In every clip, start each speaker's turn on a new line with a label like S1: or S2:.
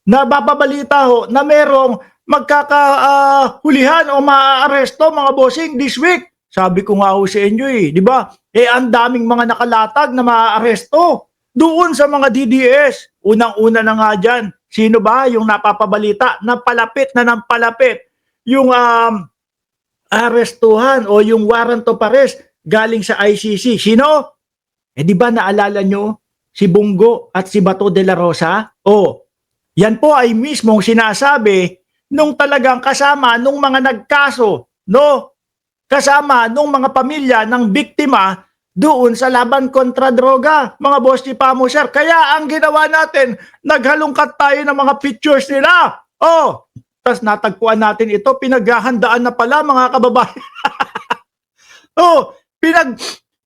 S1: nababalita ho na merong magkakahulihan o maaaresto mga bossing this week. Sabi ko nga ho sa inyo di ba? Ang daming mga nakalatag na maaaresto doon sa mga DDS. Unang-una na nga dyan, sino ba yung napapabalita na palapit na ng palapit yung arestuhan o yung warrant of arrest galing sa ICC? Sino? Di ba naalala nyo si Bungo at si Bato de la Rosa? Yan po ay mismong sinasabi nung talagang kasama nung mga nagkaso, no? Kasama nung mga pamilya ng biktima doon sa laban kontra droga, mga boss ni Pamo, sir. Kaya ang ginawa natin, naghalongkat tayo ng mga pictures nila. Tapos natagpuan natin ito, pinaghahandaan na pala mga kababayan.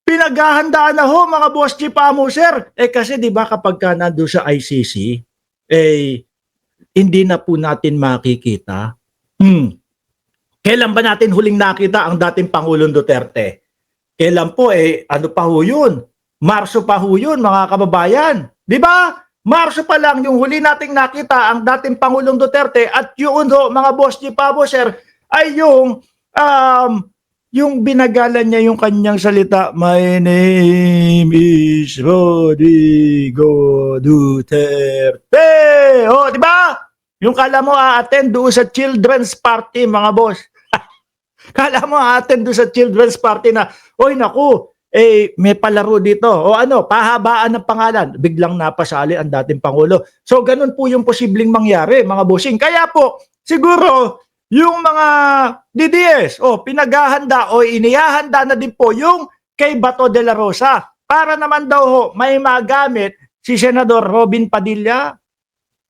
S1: Pinaghahandaan na ho mga boss ni Pamo, sir. Kasi di ba kapag ka nandun sa ICC, hindi na po natin makikita. Kailan ba natin huling nakita ang dating Pangulong Duterte? Kailan po ano pa ho yun? Marso pa ho yun mga kababayan. Di ba? Marso pa lang yung huli nating nakita ang dating Pangulong Duterte at yun ho mga boss ni Pabo sir ay yung binagalan niya yung kanyang salita, my name is Rodrigo Duterte. Di ba? Yung kala mo attend doon sa children's party mga boss. Kala mo attend doon sa children's party na, naku, may palaro dito. Pahabaan ng pangalan. Biglang napasali ang dating Pangulo. So, ganun po yung posibleng mangyari, mga bossing. Kaya po, siguro, yung mga DDS, pinaghahanda o inihahanda na din po yung kay Bato de la Rosa. Para naman daw may magamit si Senador Robin Padilla.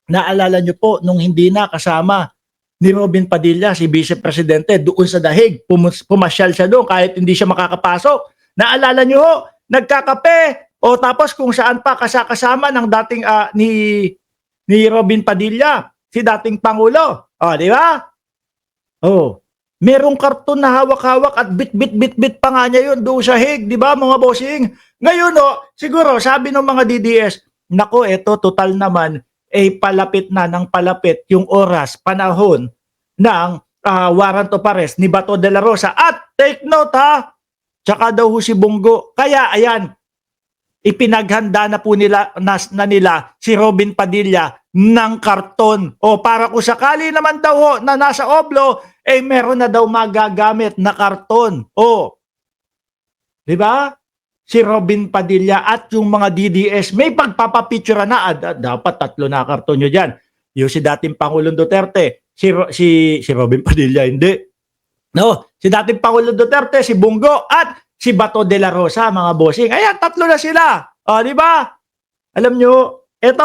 S1: Naalala nyo po, nung hindi na kasama ni Robin Padilla, si Vice Presidente, doon sa Dahig, pumasyal siya doon kahit hindi siya makakapasok. Naalala nyo ho, nagkakape, tapos kung saan pa kasama ng dating ni Robin Padilla, si dating Pangulo. Di ba? Merong karton na hawak-hawak at bit pa nga niya yun doon sa Hague, di ba mga bossing? Ngayon siguro sabi ng mga DDS, nako eto total naman, palapit na ng palapit yung oras, panahon ng warrant of arrest ni Bato de la Rosa. At take note tsaka daw si Bungo. Kaya ayan, ipinaghanda na po nila si Robin Padilla ng karton. Para kung sakali naman daw na nasa oblo, meron na daw magagamit na karton. Di ba? Si Robin Padilla at yung mga DDS, may pagpapapicture na. Dapat 3 na karton nyo dyan. Yung si dating Pangulong Duterte, si Robin Padilla, hindi. No, si dating Pangulong Duterte, si Bungo, at si Bato de la Rosa, mga bossing. Ayan, 3 na sila. Di ba? Alam nyo, eto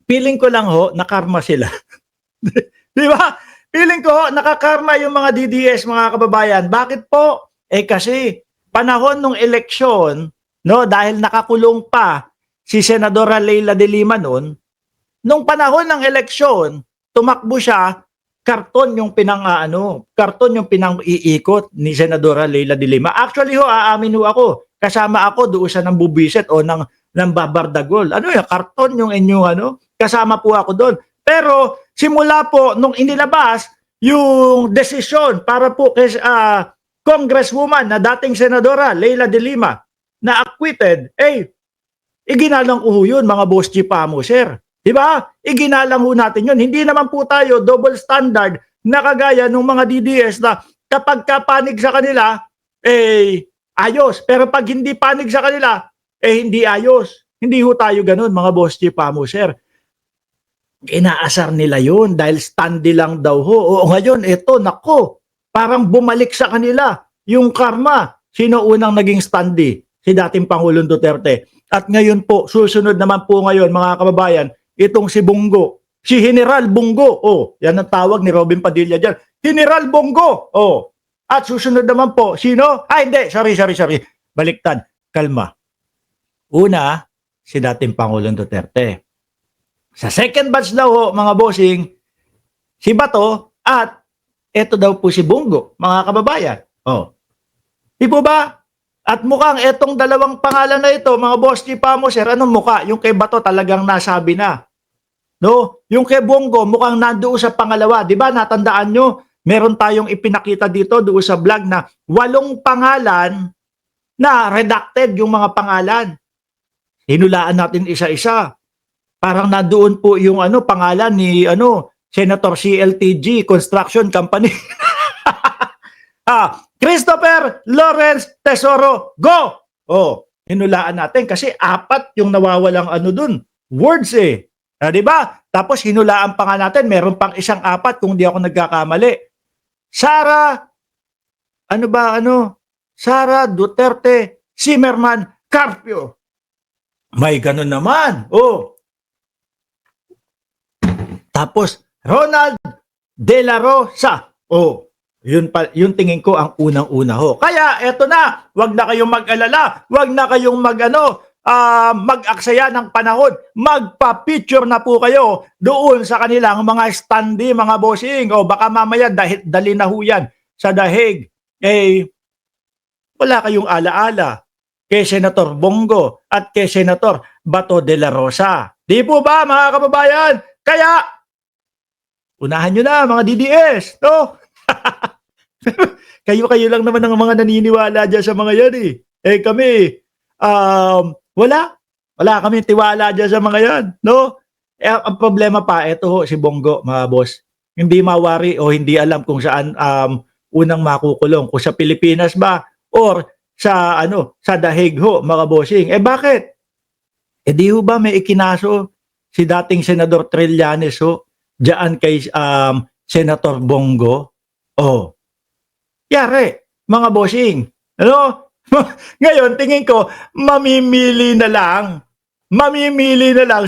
S1: feeling ko lang nakarma sila. Di ba? Feeling ko nakakarma yung mga DDS, mga kababayan. Bakit po? Kasi panahon ng eleksyon, dahil nakakulong pa si Senadora Leila de Lima noon, nung panahon ng eleksyon, tumakbo siya, karton yung pinang-iikot ni Senadora Leila de Lima. Actually aamin ako, kasama ako doon sa nambubisit o ng babardagol. Karton yung inyong kasama po ako doon. Pero simula po nung inilabas yung desisyon para po kay Congresswoman na dating Senadora Leila de Lima na acquitted, iginalang ko yun mga boss G. Pamo, sir. Diba? Iginalang ho natin yun. Hindi naman po tayo double standard na kagaya ng mga DDS na kapag kapanig sa kanila, ayos. Pero pag hindi panig sa kanila, hindi ayos. Hindi ho tayo ganun mga boss G. Pamo, sir. Inaasar nila yun dahil standy lang daw ho. Ngayon, nako, parang bumalik sa kanila yung karma. Sino unang naging standy? Si dating Pangulong Duterte. At ngayon po, susunod naman po ngayon mga kababayan, itong si Bungo. Si General Bungo. Yan ang tawag ni Robin Padilla dyan. General Bungo. At susunod naman po, sino? Hindi. Sorry. Baliktad. Kalma. Una, si dating Pangulong Duterte. Sa second batch daw mga bossing, si Bato at eto daw po si Bungo, mga kababayan. Di po ba? At mukhang etong dalawang pangalan na ito, mga boss ni Pamo, sir, anong mukha? Yung kay Bato talagang nasabi na. no? Yung kay Bongo mukhang nandoon sa pangalawa, 'di ba? Natandaan nyo, meron tayong ipinakita dito doon sa vlog na 8 pangalan na redacted yung mga pangalan. Hinulaan natin isa-isa. Parang nandoon po yung pangalan ni Senator CLTG Construction Company. Christopher Lawrence Tesoro, go! Oh, hinulaan natin kasi 4 yung nawawalang dun, words eh. 'Di ba? Tapos hinulaan pa nga natin, meron pang isang 4 kung di ako nagkakamali. Sara Duterte Zimmerman Carpio. May ganun naman. Oh. Tapos Ronald De La Rosa. Oh. Yun tingin ko ang unang-una ho. Kaya eto na, wag na kayong mag-alala, wag na kayong mag-aksaya ng panahon. Magpa-picture na po kayo doon sa kanilang mga standee, mga bossing. O baka mamaya dali na ho yan sa dahig. Wala kayong alaala kay Senator Bongo at kay Senator Bato de la Rosa. Di po ba mga kababayan? Kaya, unahan nyo na mga DDS, no? Kayo lang naman ang mga naniniwala dyan sa mga yan eh. Kami, wala kami tiwala dyan sa mga yan, no? Ang problema pa, eto ho, si Bongo, mga boss, hindi mawari o hindi alam kung saan unang makukulong, kung sa Pilipinas ba or sa dahig ho, mga bossing. Bakit? Di ho ba may ikinaso si dating Senador Trillanes ho diyan kay Senator Bongo? Oh. Yari, mga bossing. Ngayon, tingin ko, mamimili na lang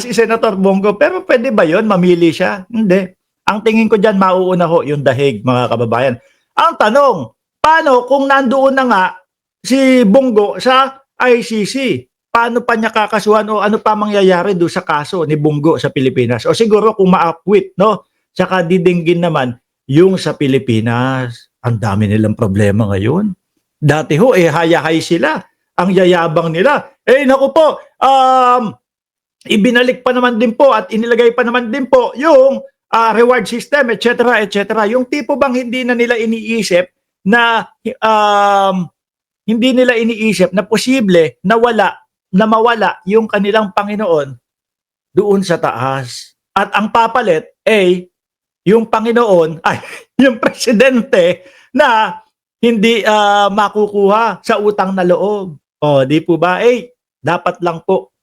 S1: si Senator Bongo. Pero pwede ba yon mamili siya? Hindi. Ang tingin ko dyan, mauuna ho yung dahig, mga kababayan. Ang tanong, paano kung nandoon na nga si Bongo sa ICC? Paano pa niya kakasuhan o ano pa mangyayari doon sa kaso ni Bongo sa Pilipinas? O siguro kung ma-acquit, no? Tsaka didinggin naman yung sa Pilipinas. Ang dami nilang problema ngayon. Dati ho, haya-hay sila. Ang yayabang nila. Naku po, ibinalik pa naman din po at inilagay pa naman din po yung reward system, etc., etc. Yung tipo bang hindi na nila iniisip na posible na mawala yung kanilang Panginoon doon sa taas. At ang papalit yung Panginoon yung presidente na hindi makukuha sa utang na loob. O, di po ba? Dapat lang po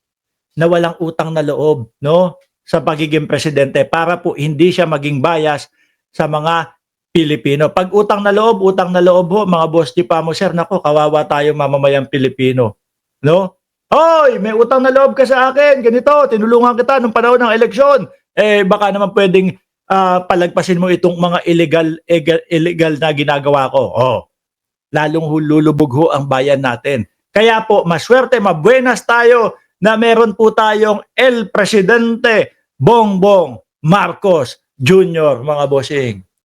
S1: na walang utang na loob, no? Sa pagiging presidente para po hindi siya maging bias sa mga Pilipino. Pag utang na loob ho, mga boss di pa mo, sir, nako, kawawa tayo mamamayang Pilipino. No? Hoy, may utang na loob ka sa akin, ganito, tinulungan kita nung panahon ng eleksyon. Baka naman pwedeng palagpasin mo itong mga illegal na ginagawa ko. Lalong lulubog ho ang bayan natin. Kaya po, maswerte, mabuenas tayo na meron po tayong El Presidente Bongbong Marcos Jr., mga bossing.